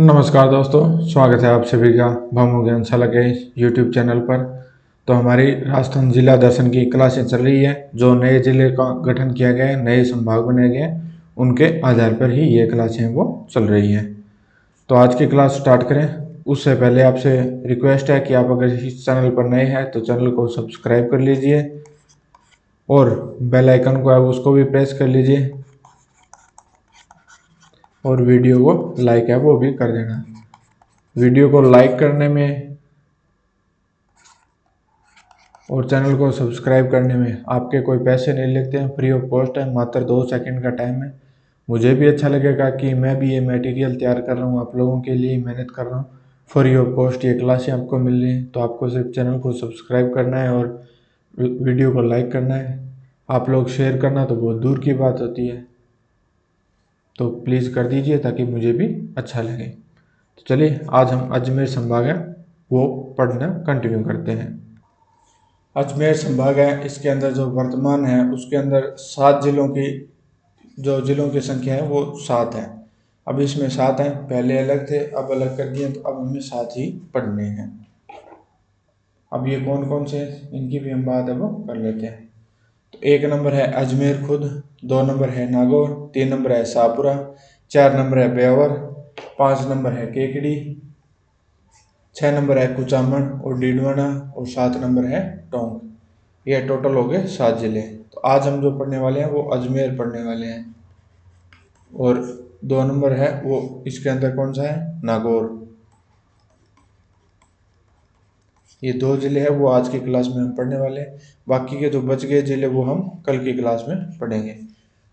नमस्कार दोस्तों, स्वागत है आप सभी का भामू ज्ञानशाला के यूट्यूब चैनल पर। तो हमारी राजस्थान जिला दर्शन की क्लासें चल रही है। जो नए जिले का गठन किया गया है, नए संभाग बनाए गए हैं, उनके आधार पर ही ये क्लासें वो चल रही हैं। तो आज की क्लास स्टार्ट करें उससे पहले आपसे रिक्वेस्ट है कि आप अगर इस चैनल पर नए हैं तो चैनल को सब्सक्राइब कर लीजिए और बेल आइकन को है उसको भी प्रेस कर लीजिए और वीडियो को लाइक है वो भी कर देना। वीडियो को लाइक करने में और चैनल को सब्सक्राइब करने में आपके कोई पैसे नहीं लगते हैं, फ्री ऑफ कॉस्ट है, मात्र 2 सेकंड का टाइम है। मुझे भी अच्छा लगेगा कि मैं भी ये मटेरियल तैयार कर रहा हूँ, आप लोगों के लिए मेहनत कर रहा हूँ। फ्री ऑफ कॉस्ट ये क्लासें आपको मिल रही हैं, तो आपको सिर्फ चैनल को सब्सक्राइब करना है और वीडियो को लाइक करना है। आप लोग शेयर करना तो बहुत दूर की बात होती है, तो प्लीज़ कर दीजिए ताकि मुझे भी अच्छा लगे। तो चलिए आज हम अजमेर संभाग है वो पढ़ना कंटिन्यू करते हैं। अजमेर संभाग है, इसके अंदर जो वर्तमान है उसके अंदर 7 जिलों की जो जिलों की संख्या है वो 7 है। अब इसमें 7 हैं, पहले अलग थे अब अलग कर दिए, तो अब हमें 7 ही पढ़ने हैं। अब ये कौन कौन से हैं इनकी भी हम बात है वो कर लेते हैं। तो 1 नंबर है अजमेर खुद, 2 नंबर है नागौर, 3 नंबर है शाहपुरा, 4 नंबर है ब्यावर, 5 नंबर है केकड़ी, 6 नंबर है कुचामन और डीडवाना और 7 नंबर है टोंक। ये टोटल हो गए 7 जिले। तो आज हम जो पढ़ने वाले हैं वो अजमेर पढ़ने वाले हैं। और 2 नंबर है वो इसके अंदर कौन सा है, नागौर। ये 2 जिले हैं वो आज की क्लास में हम पढ़ने वाले हैं। बाकी के जो बच गए जिले वो हम कल की क्लास में पढ़ेंगे।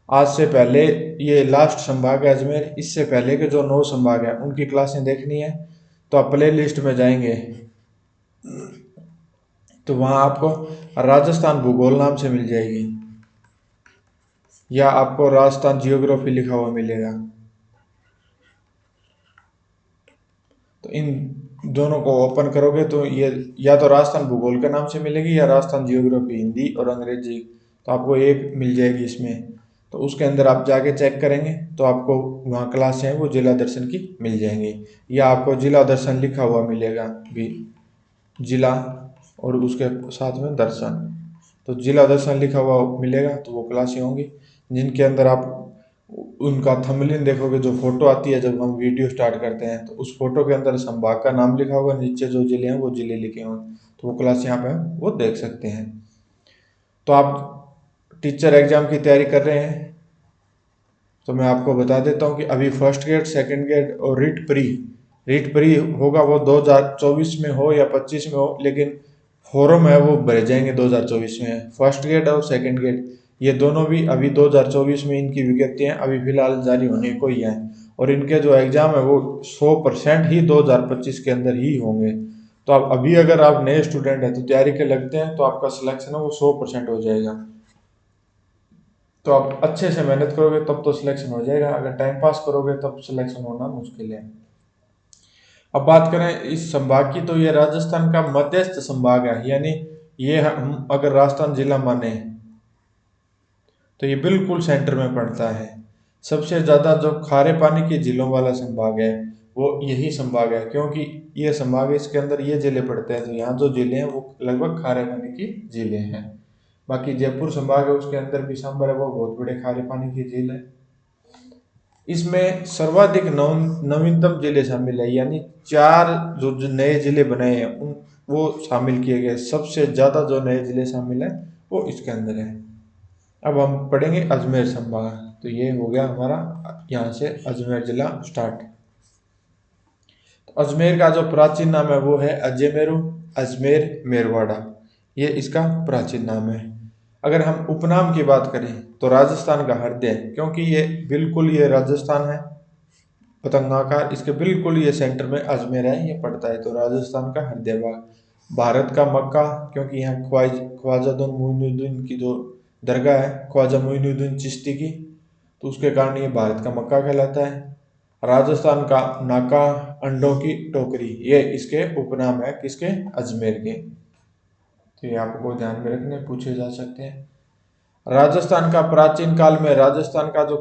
आज से पहले ये लास्ट संभाग है अजमेर, इससे पहले के जो 9 संभाग है उनकी क्लासें देखनी है तो आप प्ले लिस्ट में जाएंगे तो वहाँ आपको राजस्थान भूगोल नाम से मिल जाएगी या आपको राजस्थान जियोग्राफी लिखा हुआ मिलेगा। तो इन दोनों को ओपन करोगे तो ये या तो राजस्थान भूगोल के नाम से मिलेगी या राजस्थान जियोग्राफी हिंदी और अंग्रेजी, तो आपको एक मिल जाएगी इसमें। तो उसके अंदर आप जाके चेक करेंगे तो आपको वहाँ क्लासें हैं वो जिला दर्शन की मिल जाएंगी, या आपको जिला दर्शन लिखा हुआ मिलेगा भी, जिला और उसके साथ में दर्शन। तो जिला दर्शन लिखा हुआ मिलेगा तो वो क्लासें होंगी जिनके अंदर आप उनका थंबनेल देखोगे, जो फोटो आती है जब हम वीडियो स्टार्ट करते हैं तो उस फोटो के अंदर संभाग का नाम लिखा होगा, नीचे जो जिले हैं वो जिले लिखे होंगे, तो वो क्लास यहाँ पे वो देख सकते हैं। तो आप टीचर एग्जाम की तैयारी कर रहे हैं तो मैं आपको बता देता हूँ कि अभी फर्स्ट ग्रेड, सेकंड ग्रेड और रीट प्री होगा वो 2024 में हो या 25 में हो, लेकिन फॉर्म है वो भरे जाएंगे 2024 में। फर्स्ट ग्रेड और सेकंड ग्रेड ये दोनों भी अभी 2024 में इनकी विज्ञप्तियां अभी फिलहाल जारी होने को ही हैं, और इनके जो एग्जाम है वो 100% ही 2025 के अंदर ही होंगे। तो आप अभी अगर आप नए स्टूडेंट हैं तो तैयारी के लगते हैं तो आपका सिलेक्शन है वो 100% हो जाएगा। तो आप अच्छे से मेहनत करोगे तब तो सिलेक्शन हो जाएगा, अगर टाइम पास करोगे तब सिलेक्शन होना मुश्किल है। अब बात करें इस संभाग की, तो ये राजस्थान का मध्यस्थ संभाग है, यानी ये हम अगर राजस्थान जिला माने तो ये बिल्कुल सेंटर में पड़ता है। सबसे ज़्यादा जो खारे पानी के जिलों वाला संभाग है वो यही संभाग है, क्योंकि ये संभाग है इसके अंदर ये जिले पड़ते हैं, तो यहाँ जो जिले हैं वो लगभग खारे पानी की जिले हैं। बाकी जयपुर संभाग है उसके अंदर भी सांबर है, वो बहुत बड़े खारे पानी की झील है। इसमें सर्वाधिक नवीनतम जिले शामिल है, यानी 4 जो नए जिले बने हैं उन वो शामिल किए गए। सबसे ज़्यादा जो नए जिले शामिल है वो इसके अंदर है। अब हम पढ़ेंगे अजमेर संभाग। तो ये हो गया हमारा यहाँ से अजमेर जिला स्टार्ट। तो अजमेर का जो प्राचीन नाम है वो है अजमेरू, अजमेर मेरवाड़ा, ये इसका प्राचीन नाम है। अगर हम उपनाम की बात करें तो राजस्थान का हृदय, क्योंकि ये बिल्कुल ये राजस्थान है पतंगाकार, इसके बिल्कुल ये सेंटर में अजमेर है ये पड़ता है, तो राजस्थान का हृदय भाग। भारत का मक्का, क्योंकि यहाँ ख्वाजा मोइनुद्दीन की जो दरगाह है, ख्वाजा मोइनुद्दीन चिश्ती की, तो उसके कारण ये भारत का मक्का कहलाता है। राजस्थान का नाका, अंडों की टोकरी, ये इसके उपनाम है किसके, अजमेर के। तो ये आपको ध्यान में रखने पूछे जा सकते हैं। राजस्थान का प्राचीन काल में राजस्थान का जो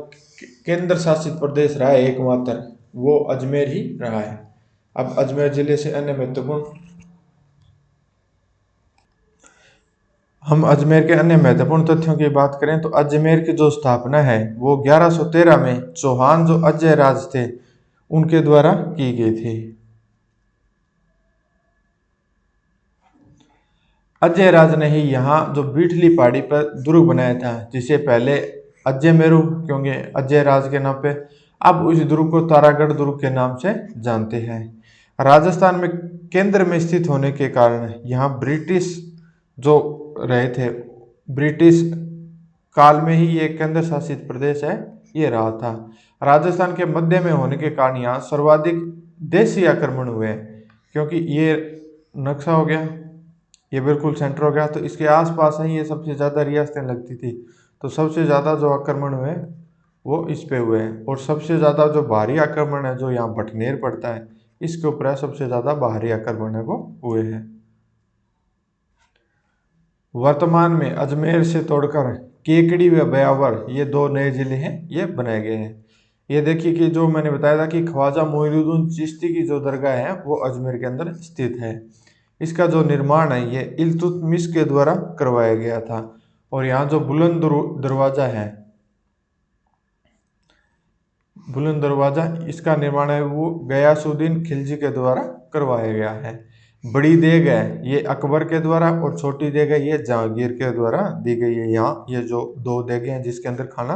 केंद्र शासित प्रदेश रहा है एकमात्र, वो अजमेर ही रहा है। अब अजमेर जिले से अन्य महत्वपूर्ण हम अजमेर के अन्य महत्वपूर्ण तथ्यों की बात करें तो अजमेर की जो स्थापना है वो 1113 में चौहान जो अजय राज थे उनके द्वारा की गई थी। अजय राज ने ही यहाँ जो बीठली पहाड़ी पर दुर्ग बनाया था जिसे पहले अजय मेरू क्योंकि अजय राज के नाम पे, अब उस दुर्ग को तारागढ़ दुर्ग के नाम से जानते हैं। राजस्थान में केंद्र में स्थित होने के कारण यहाँ ब्रिटिश जो रहे थे, ब्रिटिश काल में ही ये केंद्र शासित प्रदेश है ये रहा था। राजस्थान के मध्य में होने के कारण यहाँ सर्वाधिक देशी आक्रमण हुए क्योंकि ये नक्शा हो गया, ये बिल्कुल सेंटर हो गया तो इसके आसपास ही ये सबसे ज़्यादा रियासतें लगती थी। तो सबसे ज़्यादा जो आक्रमण हुए वो इस पे हुए हैं और सबसे ज़्यादा जो बाहरी आक्रमण है जो यहाँ बटनेर पड़ता है इसके ऊपर सबसे ज़्यादा बाहरी आक्रमण है वो हुए हैं। वर्तमान में अजमेर से तोड़कर केकड़ी व ब्यावर ये दो नए जिले हैं ये बनाए गए हैं। ये देखिए कि जो मैंने बताया था कि ख्वाजा मोइनुद्दीन चिश्ती की जो दरगाह है वो अजमेर के अंदर स्थित है। इसका जो निर्माण है ये इल्तुतमिश के द्वारा करवाया गया था। और यहाँ जो बुलंद दरवाजा है, बुलंद दरवाजा इसका निर्माण है वो गयासुद्दीन खिलजी के द्वारा करवाया गया है। बड़ी देग है ये अकबर के द्वारा और छोटी देग है ये जहांगीर के द्वारा दी गई है। यहाँ ये जो दो देगें हैं जिसके अंदर खाना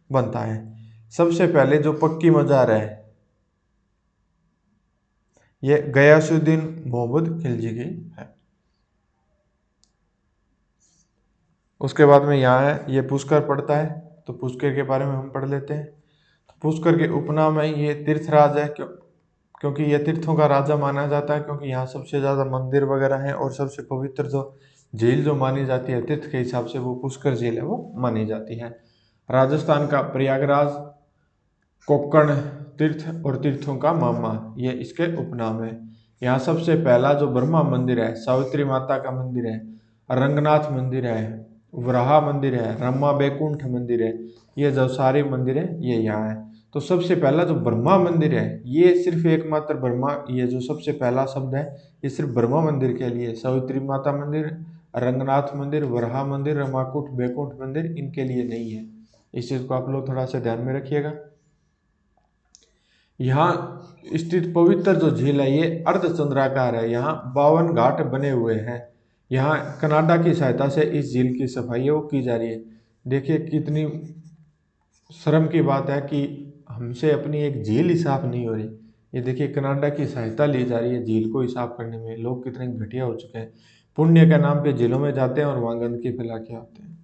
बनता है। सबसे पहले जो पक्की मजार है ये गयासुद्दीन मोहम्मद खिलजी की है। उसके बाद में यहाँ है ये पुष्कर पड़ता है तो पुष्कर के बारे में हम पढ़ लेते हैं। तो पुष्कर के उपनाम है ये तीर्थराज है क्योंकि ये तीर्थों का राजा माना जाता है क्योंकि यहाँ सबसे ज़्यादा मंदिर वगैरह हैं और सबसे पवित्र जो झील जो मानी जाती है तीर्थ के हिसाब से वो पुष्कर झील है वो मानी जाती है। राजस्थान का प्रयागराज, कोक्कण तीर्थ और तीर्थों का मामा ये इसके उपनाम है। यहाँ सबसे पहला जो ब्रह्मा मंदिर है, सावित्री माता का मंदिर है, रंगनाथ मंदिर है, वराहा मंदिर है, रमा बैकुंठ मंदिर है, ये जो सारे मंदिर है ये यहाँ है। तो सबसे पहला जो ब्रह्मा मंदिर है ये सिर्फ एकमात्र ब्रह्मा, ये जो सबसे पहला शब्द है ये सिर्फ ब्रह्मा मंदिर के लिए, सावित्री माता मंदिर, रंगनाथ मंदिर, वराहा मंदिर, रमाकुंठ बैकुंठ मंदिर इनके लिए नहीं है। इस चीज़ को आप लोग थोड़ा सा ध्यान में रखिएगा। यहाँ स्थित पवित्र जो झील है ये अर्धचंद्राकार है। यहाँ 52 घाट बने हुए हैं। यहाँ कनाडा की सहायता से इस झील की सफाई वो की जा रही है। देखिए कितनी शर्म की बात है कि हमसे अपनी एक झील ही साफ नहीं हो रही। ये देखिए कनाडा की सहायता ली जा रही है झील को ही साफ करने में। लोग कितने घटिया हो चुके हैं, पुण्य के नाम पे झीलों में जाते हैं और वहाँ गंदगी फैला के आते हैं।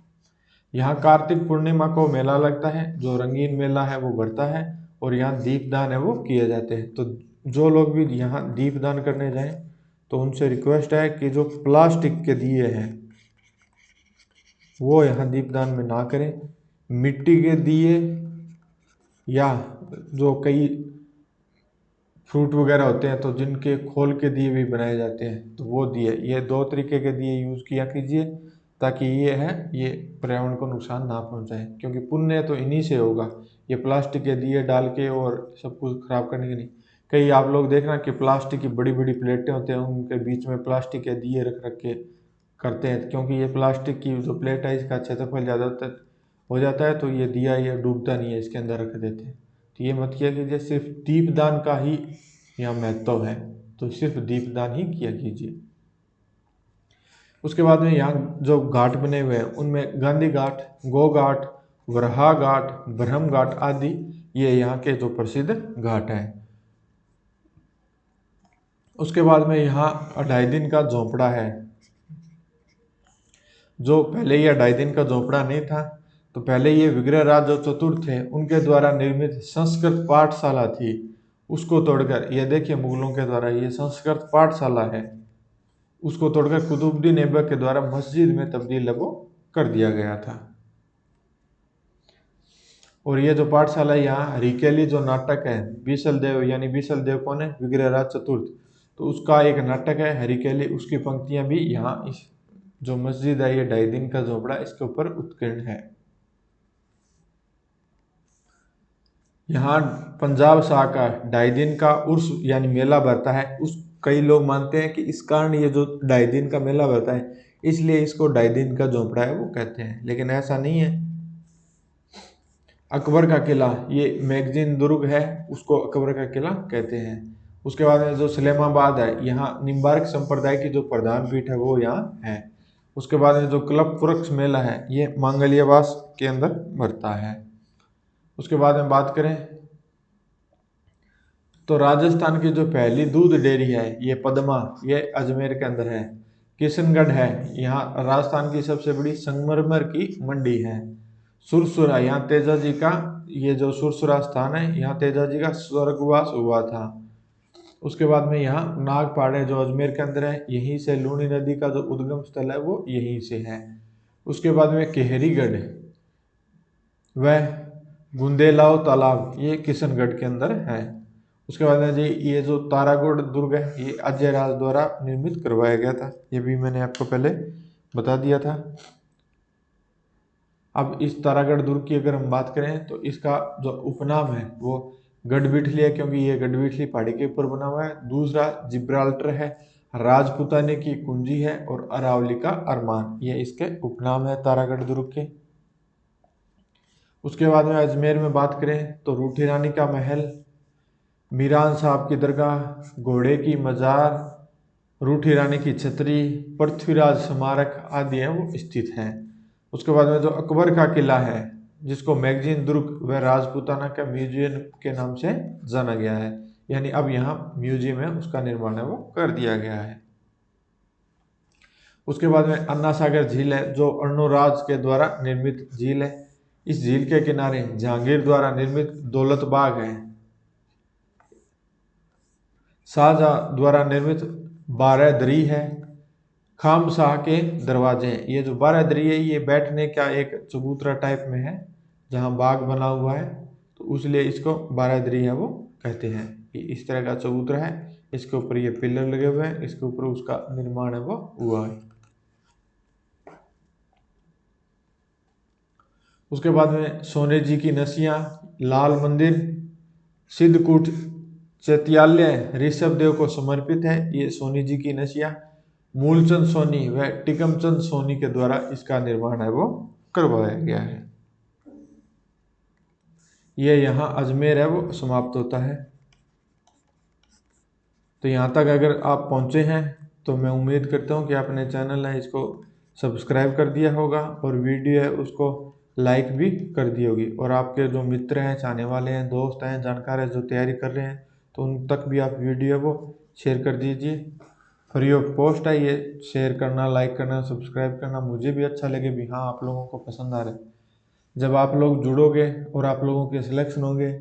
यहाँ कार्तिक पूर्णिमा को मेला लगता है, जो रंगीन मेला है वो बढ़ता है और यहाँ दीपदान है वो किए जाते हैं। तो जो लोग भी यहाँ दीपदान करने जाएं तो उनसे रिक्वेस्ट है कि जो प्लास्टिक के दिए हैं वो यहाँ दीपदान में ना करें। मिट्टी के दिए या जो कई फ्रूट वगैरह होते हैं तो जिनके खोल के दिए भी बनाए जाते हैं तो वो दिए, ये दो तरीके के दिए यूज़ किया कीजिए ताकि ये है ये पर्यावरण को नुकसान ना पहुंचाए, क्योंकि पुण्य तो इन्हीं से होगा। ये प्लास्टिक के दिए डाल के और सब कुछ खराब करने के नहीं। कई आप लोग देखना कि प्लास्टिक की बड़ी बड़ी प्लेटें होते हैं उनके बीच में प्लास्टिक के दिए रख रख के करते हैं, क्योंकि ये प्लास्टिक की जो प्लेट है इसका क्षेत्रफल ज़्यादा हो जाता है तो ये दिया ये डूबता नहीं है, इसके अंदर रख देते हैं। तो ये मत किया कीजिए, सिर्फ दीपदान का ही यहाँ महत्व है तो सिर्फ दीपदान ही किया कीजिए। उसके बाद में यहाँ जो घाट बने हुए हैं उनमें गांधी घाट, गो घाट, वरहा घाट, ब्रह्म घाट आदि ये यहाँ के जो प्रसिद्ध घाट हैं। उसके बाद में यहाँ 2.5 दिन का झोंपड़ा है। जो पहले ये 2.5 दिन का झोंपड़ा नहीं था, तो पहले ये विग्रहराज जो चतुर्थ थे उनके द्वारा निर्मित संस्कृत पाठशाला थी, उसको तोड़कर ये देखिए मुगलों के द्वारा ये संस्कृत पाठशाला है, उसको तोड़कर कुतुबुद्दीन ऐबक के द्वारा मस्जिद में तब्दील वो कर दिया गया था। और ये जो पाठशाला यहाँ हरिकेली जो नाटक है, बीसल देव यानी बीसल देव कौन है, विग्रहराज चतुर्थ, तो उसका एक नाटक है हरिकेली, उसकी पंक्तियां भी यहाँ इस जो मस्जिद है ये 2.5 दिन का झोपड़ा इसके ऊपर उत्कीर्ण है। यहाँ पंजाब शाह का 2.5 दिन का उर्स यानी मेला भरता है। उस कई लोग मानते हैं कि इस कारण ये जो 2.5 दिन का मेला भरता है, इसलिए इसको 2.5 दिन का झोंपड़ा है वो कहते हैं, लेकिन ऐसा नहीं है। अकबर का किला, ये मैगजीन दुर्ग है, उसको अकबर का किला कहते हैं। उसके बाद में जो सलेमाबाद है, यहाँ निम्बार्क संप्रदाय की जो प्रधान पीठ है वो यहाँ है। उसके बाद में जो क्लब वृक्ष मेला है, ये मांगलियावास के अंदर भरता है। उसके बाद में बात करें तो राजस्थान की जो पहली दूध डेयरी है ये पद्मा, ये अजमेर के अंदर है। किशनगढ़ है, यहाँ राजस्थान की सबसे बड़ी संगमरमर की मंडी है। सुरसुरा, यहाँ तेजा जी का, ये जो सुरसुरा स्थान है, यहाँ तेजा जी का स्वर्गवास हुआ था। उसके बाद में यहाँ नागपाड़ है जो अजमेर के अंदर है, यहीं से लूनी नदी का जो उद्गम स्थल है वो यहीं से है। उसके बाद में केहरीगढ़ वह गुंदेलाव तालाब, ये किशनगढ़ के अंदर है। उसके बाद में जी ये जो तारागढ़ दुर्ग है, ये अजय राज द्वारा निर्मित करवाया गया था, ये भी मैंने आपको पहले बता दिया था। अब इस तारागढ़ दुर्ग की अगर हम बात करें तो इसका जो उपनाम है वो गढ़बिठली है, क्योंकि ये गढ़बिठली पहाड़ी के ऊपर बना हुआ है। दूसरा जिब्राल्टर है, राजपुताने की कुंजी है, और अरावली का अरमान, ये इसके उपनाम है तारागढ़ दुर्ग के। उसके बाद में अजमेर में बात करें तो रूठी रानी का महल, मीरान साहब की दरगाह, घोड़े की मजार, रूठी रानी की छतरी, पृथ्वीराज स्मारक आदि हैं वो स्थित हैं। उसके बाद में जो अकबर का किला है, जिसको मैगजीन दुर्ग व राजपूताना का म्यूजियम के नाम से जाना गया है, यानी अब यहाँ म्यूजियम है उसका निर्माण है वो कर दिया गया है। उसके बाद में अन्ना सागर झील है, जो अर्णोराज के द्वारा निर्मित झील है। इस झील के किनारे जहांगीर द्वारा निर्मित दौलत बाग है। शाहजहां द्वारा निर्मित 12 दरी है। खाम शाह के दरवाजे हैं, ये जो 12 दरी है ये बैठने का एक चबूतरा टाइप में है जहाँ बाग बना हुआ है, तो इसलिए इसको 12 दरी है वो कहते हैं। ये इस तरह का चबूतरा है, इसके ऊपर ये पिलर लगे हुए हैं, इसके ऊपर उसका निर्माण है वो हुआ है। उसके बाद में सोने जी की नसियाँ, लाल मंदिर, सिद्धकूट चैत्यालय ऋषभ देव को समर्पित है, ये सोनी जी की नसिया। मूलचंद सोनी व टिकमचंद सोनी के द्वारा इसका निर्माण है वो करवाया गया है। ये यहाँ अजमेर है वो समाप्त होता है। तो यहाँ तक अगर आप पहुँचे हैं तो मैं उम्मीद करता हूँ कि आपने चैनल है इसको सब्सक्राइब कर दिया होगा, और वीडियो है उसको लाइक भी कर दी होगी, और आपके जो मित्र हैं, चाहने वाले हैं, दोस्त हैं, जानकार हैं जो तैयारी कर रहे हैं, तो उन तक भी आप वीडियो वो शेयर कर दीजिए। फ्री ऑफ कॉस्ट है ये, शेयर करना, लाइक करना, सब्सक्राइब करना, मुझे भी अच्छा लगे भी हाँ आप लोगों को पसंद आ रहा है। जब आप लोग जुड़ोगे और आप लोगों के सिलेक्शन होंगे,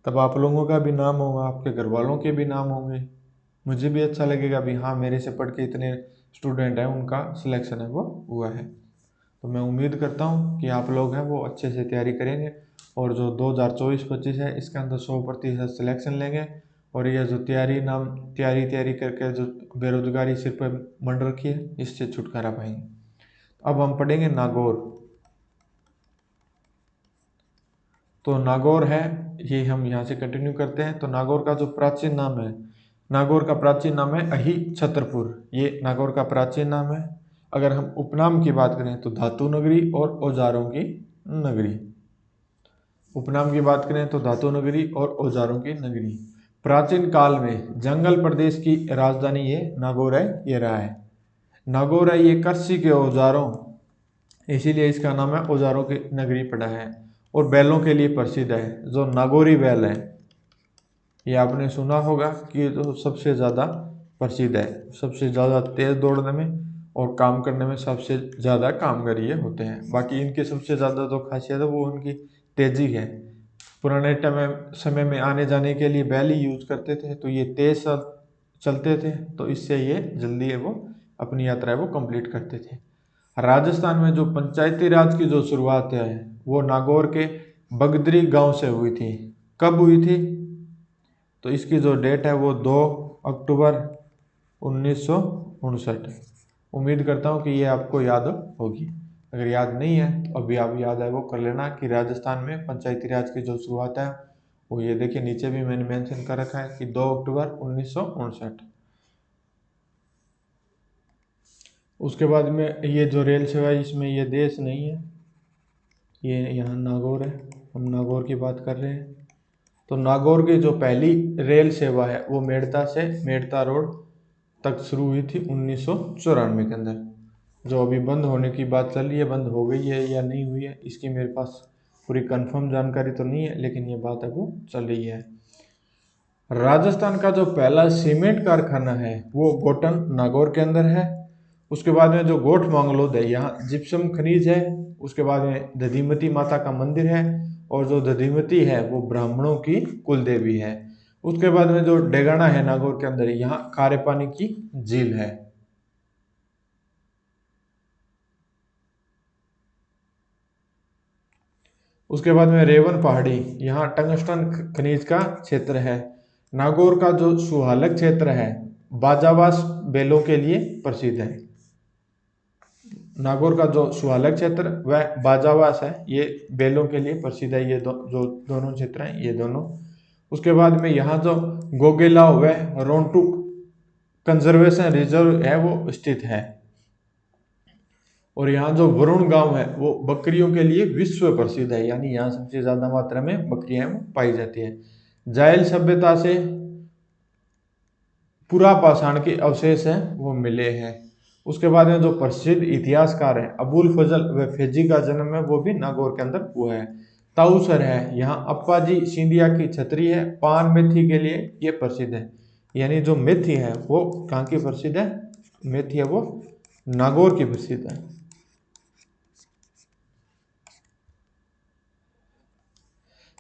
तब आप लोगों का भी नाम होगा, आपके घर वालों के भी नाम होंगे, मुझे भी अच्छा लगेगा भी हाँ मेरे से पढ़ के इतने स्टूडेंट हैं उनका सिलेक्शन है वो हुआ है। तो मैं उम्मीद करता हूँ कि आप लोग हैं वो अच्छे से तैयारी करेंगे, और जो 2024-25 है इसके अंदर 100% सिलेक्शन लेंगे, और ये जो तैयारी करके जो बेरोजगारी सिर पर मंड रखी है, इससे छुटकारा पाएंगे। अब हम पढ़ेंगे नागौर। तो नागौर है, ये हम यहाँ से कंटिन्यू करते हैं। तो नागौर का जो प्राचीन नाम है, नागौर का प्राचीन नाम है अही छतरपुर, ये नागौर का प्राचीन नाम है। अगर हम उपनाम की बात करें तो धातु नगरी और औजारों की नगरी। उपनाम की बात करें तो धातु नगरी और औजारों की नगरी। प्राचीन काल में जंगल प्रदेश की राजधानी ये नागौर है, ये रहा है। नागौर है ये कृषि के औजारों, इसीलिए इसका नाम है औजारों की नगरी पड़ा है, और बैलों के लिए प्रसिद्ध है। जो नागौरी बैल है ये आपने सुना होगा कि तो सबसे ज़्यादा प्रसिद्ध है, सबसे ज़्यादा तेज दौड़ने में और काम करने में सबसे ज़्यादा कामगार ये होते हैं। बाकी इनकी सबसे ज़्यादा जो खासियत है वो उनकी तेज़ी है। पुराने समय में आने जाने के लिए बैल ही यूज करते थे, तो ये तेज चलते थे, तो इससे ये जल्दी है वो अपनी यात्रा है वो कंप्लीट करते थे। राजस्थान में जो पंचायती राज की जो शुरुआत है वो नागौर के बगदरी गांव से हुई थी। कब हुई थी? तो इसकी जो डेट है वो 2 अक्टूबर 1959। उम्मीद करता हूँ कि ये आपको याद होगी। अगर याद नहीं है तो अभी आप याद है वो कर लेना कि राजस्थान में पंचायती राज की जो शुरुआत है वो ये देखिए नीचे भी मैंने मेंशन कर रखा है कि 2 अक्टूबर 1959। उसके बाद में ये जो रेल सेवा है इसमें ये देश नहीं है, ये यहाँ नागौर है, हम नागौर की बात कर रहे हैं। तो नागौर की जो पहली रेल सेवा है वो मेड़ता से मेड़ता रोड तक शुरू हुई थी 1994 के अंदर। जो अभी बंद होने की बात चल रही है, बंद हो गई है या नहीं हुई है इसकी मेरे पास पूरी कंफर्म जानकारी तो नहीं है, लेकिन ये बात अब वो चल रही है। राजस्थान का जो पहला सीमेंट कारखाना है वो गोटन नागौर के अंदर है। उसके बाद में जो गोठ मांगलोद है यहाँ जिप्सम खनिज है। उसके बाद में दधिमती माता का मंदिर है, और जो दधिमती है वो ब्राह्मणों की कुल देवी है। उसके बाद में जो डेगाना है नागौर के अंदर, यहाँ खारे पानी की झील है। उसके बाद में रेवन पहाड़ी, यहाँ टंगस्टन खनिज का क्षेत्र है। नागौर का जो सुहालक क्षेत्र है बाजावास बेलों के लिए प्रसिद्ध है। नागौर का जो सुहालक क्षेत्र वह बाजावास है, ये बेलों के लिए प्रसिद्ध है। ये जो दोनों क्षेत्र हैं ये दोनों। उसके बाद में यहाँ जो गोगेलाव व रोंटुक कंजर्वेशन रिजर्व है वो स्थित है। और यहाँ जो वरुण गांव है वो बकरियों के लिए विश्व प्रसिद्ध है, यानी यहाँ सबसे ज्यादा मात्रा में बकरियां पाई जाती है। जायल सभ्यता से पुरा पाषाण के अवशेष हैं वो मिले हैं। उसके बाद में जो प्रसिद्ध इतिहासकार है अबुल फजल व फैजी का जन्म है वो भी नागौर के अंदर हुआ है। ताऊसर है, यहाँ अप्पा जी सिंधिया की छतरी है, पान मेथी के लिए ये प्रसिद्ध है। यानी जो मेथी है वो कहाँ की प्रसिद्ध है, मेथी है वो नागौर की प्रसिद्ध है।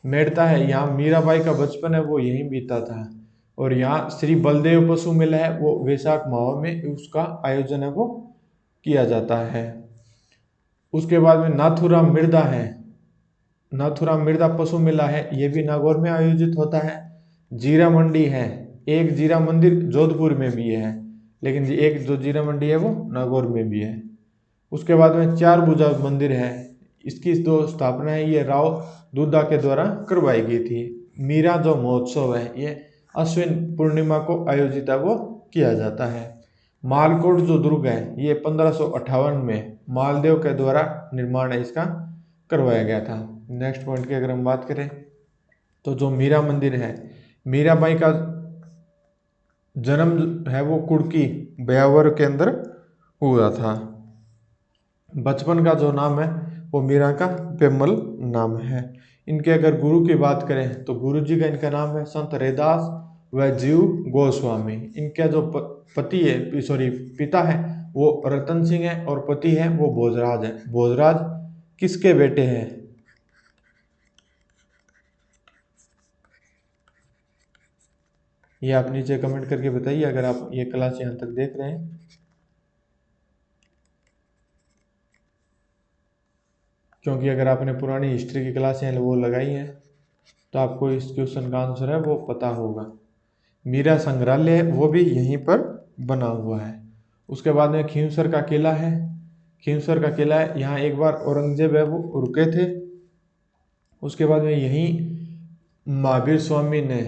मेड़ता है, यहाँ मीराबाई का बचपन है वो यहीं बीता था। और यहाँ श्री बलदेव पशु मेला है वो वैशाख माह में उसका आयोजन है वो किया जाता है। उसके बाद में नाथुराम मृदा है, नाथुराम मृदा पशु मेला है ये भी नागौर में आयोजित होता है। जीरा मंडी है, एक जीरा मंदिर जोधपुर में भी है, लेकिन एक जो जीरा मंडी है वो नागौर में भी है। उसके बाद में चार भुजा मंदिर है, इसकी जो स्थापना है ये राव दूधा के द्वारा करवाई गई थी। मीरा जो महोत्सव है ये अश्विन पूर्णिमा को आयोजित है वो किया जाता है। मालकोट जो दुर्ग है ये 1558 में मालदेव के द्वारा निर्माण है इसका करवाया गया था। नेक्स्ट पॉइंट की अगर हम बात करें तो जो मीरा मंदिर है, मीराबाई का जन्म है वो कुड़की ब्यावर के अंदर हुआ था। बचपन का जो नाम है वो मीरा का पेमल नाम है। इनके अगर गुरु की बात करें तो गुरु जी का इनका नाम है संत रैदास व जीव गोस्वामी। इनका जो पति है सॉरी पिता है वो रतन सिंह है, और पति है वो भोजराज है। भोजराज किसके बेटे हैं, ये आप नीचे कमेंट करके बताइए अगर आप ये क्लास यहाँ तक देख रहे हैं। क्योंकि अगर आपने पुरानी हिस्ट्री की क्लासें वो लगाई हैं तो आपको इस क्वेश्चन का आंसर है वो पता होगा। मीरा संग्रहालय है वो भी यहीं पर बना हुआ है। उसके बाद में खींवसर का किला है, खींवसर का किला है, यहाँ एक बार औरंगजेब है वो रुके थे। उसके बाद में यहीं महावीर स्वामी ने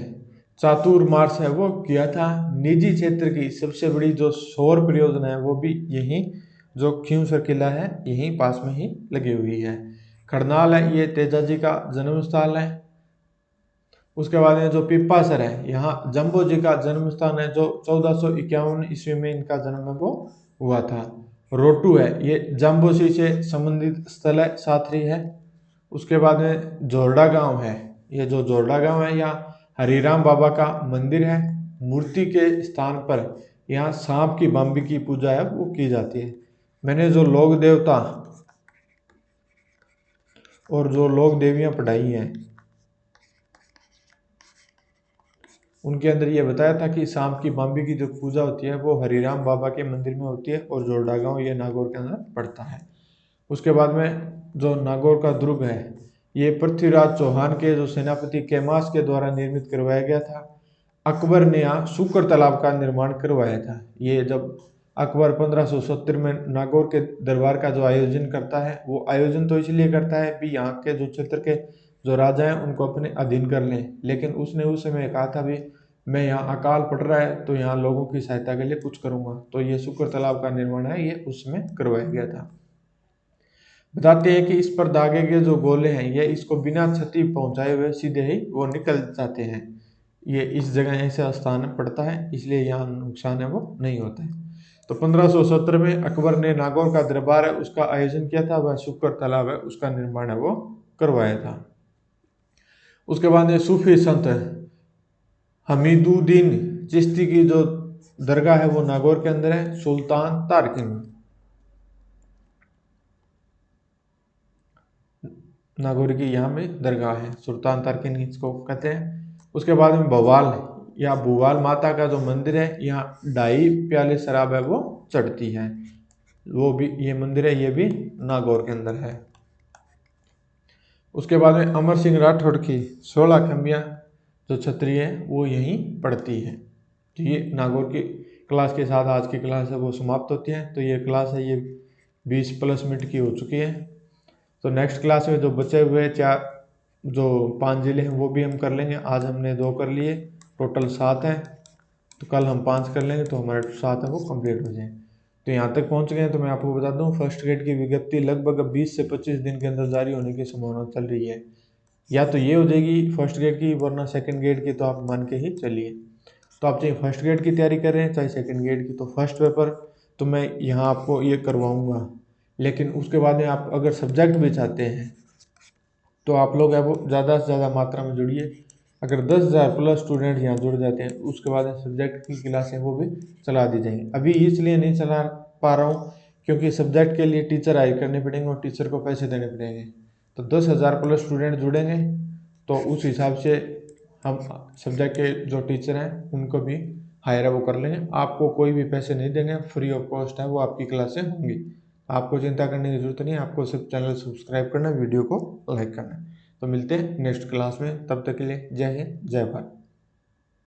चातुर्मास है वो किया था। निजी क्षेत्र की सबसे बड़ी जो सौर परियोजना है वो भी यहीं जो खींवसर किला है यहीं पास में ही लगी हुई है। खड़नाल है ये तेजाजी का जन्म स्थल है। उसके बाद में जो पिप्पासर है यहाँ जम्बो जी का जन्म स्थान है, जो 1451 ईस्वी में इनका जन्म है वो हुआ था। रोटू है ये जम्बोसी से संबंधित स्थल है, साथरी है। उसके बाद में जोरडा गांव है, ये जो जोरडा गांव है यहाँ हरिराम बाबा का मंदिर है। मूर्ति के स्थान पर यहाँ सांप की बम्बी की पूजा है वो की जाती है। मैंने जो लोक देवता और जो लोक देवियां पढ़ाई हैं उनके अंदर ये बताया था कि सांप की बम्बी की जो पूजा होती है वो हरिराम बाबा के मंदिर में होती है, और जोरडा गांव ये नागौर के अंदर पड़ता है। उसके बाद में जो नागौर का दुर्ग है ये पृथ्वीराज चौहान के जो सेनापति कैमास के द्वारा निर्मित करवाया गया था। अकबर ने यहाँ शुक्र तालाब का निर्माण करवाया था। ये जब अकबर 1570 में नागौर के दरबार का जो आयोजन करता है वो आयोजन तो इसलिए करता है कि यहाँ के जो क्षेत्र के जो राजा हैं उनको अपने अधीन कर लें। लेकिन उसने उस समय कहा था भी मैं यहाँ अकाल पड़ रहा है तो यहाँ लोगों की सहायता के लिए कुछ करूँगा। तो ये शुक्र तालाब का निर्माण है ये उसमें करवाया गया था। बताते हैं कि इस पर दागे गए जो गोले हैं ये इसको बिना क्षति पहुंचाए हुए सीधे ही वो निकल जाते हैं। ये इस जगह ऐसा स्थान पड़ता है इसलिए यहाँ नुकसान है वो नहीं होता है। तो 1570 में अकबर ने नागौर का दरबार है उसका आयोजन किया था, वह शुक्र तालाब है उसका निर्माण है वो करवाया था। उसके बाद में सूफी संत हमीदुद्दीन चिश्ती की जो दरगाह है वो नागौर के अंदर है, सुल्तान तारकिन नागौर की यहाँ में दरगाह है, सुल्तान तारकिन इसको कहते हैं। उसके बाद में भवाल या भूवाल माता का जो मंदिर है यहाँ 2.5 प्याले शराब है वो चढ़ती है, वो भी ये मंदिर है ये भी नागौर के अंदर है। उसके बाद में अमर सिंह राठौड़ की 16 खंबियाँ जो छतरी है वो यहीं पड़ती है। तो ये नागौर की क्लास के साथ आज की क्लास है वो समाप्त होती है। तो ये क्लास है ये 20+ मिनट की हो चुकी है। तो नेक्स्ट क्लास में जो बचे हुए 5 जिले हैं वो भी हम कर लेंगे। आज हमने 2 कर लिए, टोटल 7 हैं। तो कल हम 5 कर लेंगे तो हमारे 7 है वो कंप्लीट हो जाए। तो यहाँ तक पहुँच गए हैं तो मैं आपको बता दूँ फर्स्ट ग्रेड की विज्ञप्ति लगभग 20 से 25 दिन के अंदर जारी होने की संभावना चल रही है। या तो ये हो जाएगी फर्स्ट ग्रेड की, वरना सेकंड ग्रेड की तो आप मान के ही चलिए। तो आप चाहे फर्स्ट ग्रेड की तैयारी कर रहे हैं चाहे सेकंड ग्रेड की, तो फर्स्ट पेपर तो मैं यहाँ आपको ये करवाऊँगा। लेकिन उसके बाद में आप अगर सब्जेक्ट भी चाहते हैं तो आप लोग है वो ज़्यादा से ज़्यादा मात्रा में जुड़िए। अगर 10,000+ स्टूडेंट यहाँ जुड़ जाते हैं उसके बाद सब्जेक्ट की क्लासें वो भी चला दी जाएंगी। अभी इसलिए नहीं चला पा रहा हूँ क्योंकि सब्जेक्ट के लिए टीचर हायर करने पड़ेंगे और टीचर को पैसे देने पड़ेंगे। तो 10,000+ स्टूडेंट जुड़ेंगे तो उस हिसाब से हम सब्जेक्ट के जो टीचर हैं उनको भी हायर वो कर लेंगे। आपको कोई भी पैसे नहीं देंगे, फ्री ऑफ कॉस्ट है वो आपकी क्लासें होंगी। आपको चिंता करने की जरूरत नहीं है, आपको सिर्फ चैनल सब्सक्राइब करना है, वीडियो को लाइक करना है। तो मिलते हैं नेक्स्ट क्लास में, तब तक के लिए जय हिंद जय भारत।